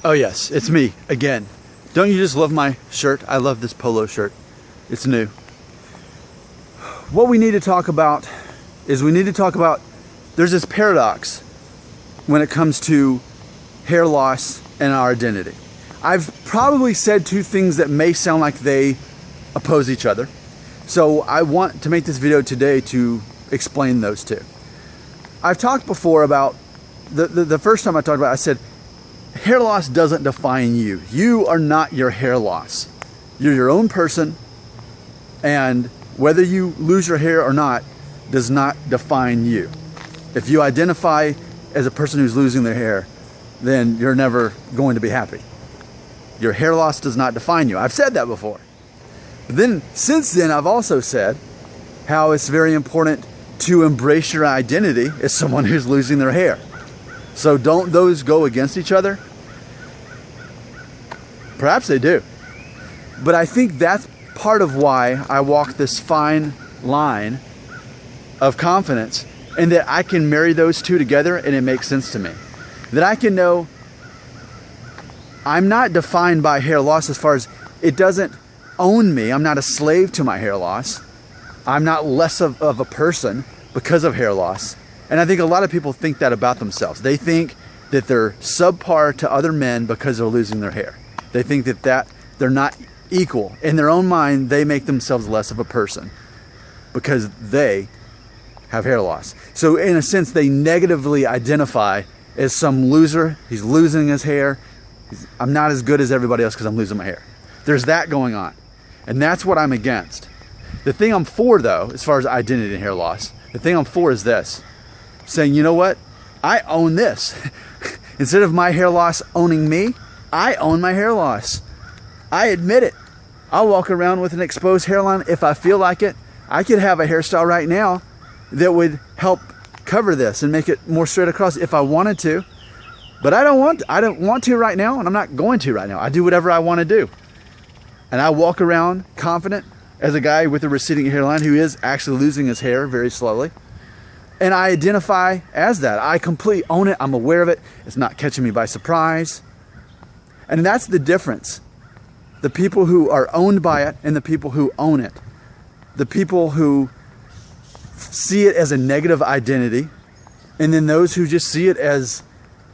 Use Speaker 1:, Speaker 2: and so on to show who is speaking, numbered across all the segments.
Speaker 1: Oh yes, it's me again. Don't you just love my shirt? I love this polo shirt. It's new. What we need to talk about is there's this paradox when it comes to hair loss and our identity. I've probably said two things that may sound like they oppose each other. So I want to make this video today to explain those two. I've talked before about, the first time I talked about it, I said, hair loss doesn't define you. You are not your hair loss. You're your own person, and whether you lose your hair or not does not define you. If you identify as a person who's losing their hair, then you're never going to be happy. Your hair loss does not define you. I've said that before. But then, since then, I've also said how it's very important to embrace your identity as someone who's losing their hair. So don't those go against each other? Perhaps they do. But I think that's part of why I walk this fine line of confidence, and that I can marry those two together and it makes sense to me. That I can know I'm not defined by hair loss as far as it doesn't own me. I'm not a slave to my hair loss. I'm not less of a person because of hair loss. And I think a lot of people think that about themselves. They think that they're subpar to other men because they're losing their hair. They think that they're not equal. In their own mind, they make themselves less of a person because they have hair loss. So in a sense, they negatively identify as some loser. He's losing his hair. I'm not as good as everybody else because I'm losing my hair. There's that going on. And that's what I'm against. The thing I'm for, though, as far as identity and hair loss, the thing I'm for is this. Saying, you know what? I own this. Instead of my hair loss owning me, I own my hair loss. I admit it. I'll walk around with an exposed hairline if I feel like it. I could have a hairstyle right now that would help cover this and make it more straight across if I wanted to. But I don't want to right now, and I'm not going to right now. I do whatever I want to do. And I walk around confident as a guy with a receding hairline who is actually losing his hair very slowly. And I identify as that. I completely own it. I'm aware of it. It's not catching me by surprise. And that's the difference. The people who are owned by it and the people who own it. The people who see it as a negative identity, and then those who just see it as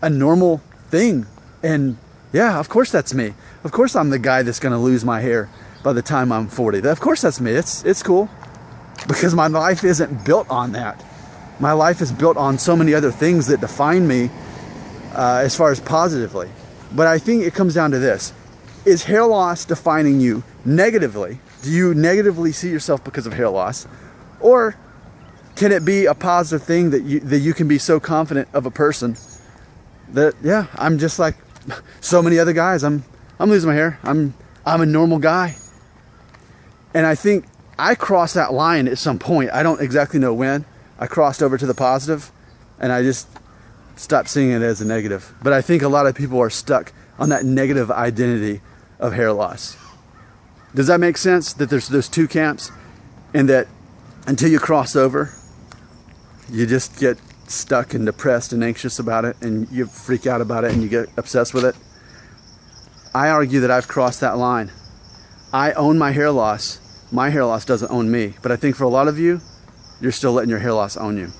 Speaker 1: a normal thing. And yeah, of course that's me. Of course I'm the guy that's going to lose my hair by the time I'm 40. Of course that's me. It's cool. Because my life isn't built on that. My life is built on so many other things that define me as far as positively. But I think it comes down to this. Is hair loss defining you negatively? Do you negatively see yourself because of hair loss? Or can it be a positive thing that you can be so confident of a person that, yeah, I'm just like so many other guys. I'm losing my hair. I'm a normal guy. And I think I crossed that line at some point. I don't exactly know when. I crossed over to the positive, and I just stopped seeing it as a negative. But I think a lot of people are stuck on that negative identity of hair loss. Does that make sense? That there's those two camps, and that until you cross over, you just get stuck and depressed and anxious about it, and you freak out about it, and you get obsessed with it. I argue that I've crossed that line. I own my hair loss. My hair loss doesn't own me. But I think for a lot of you, you're still letting your hair loss own you.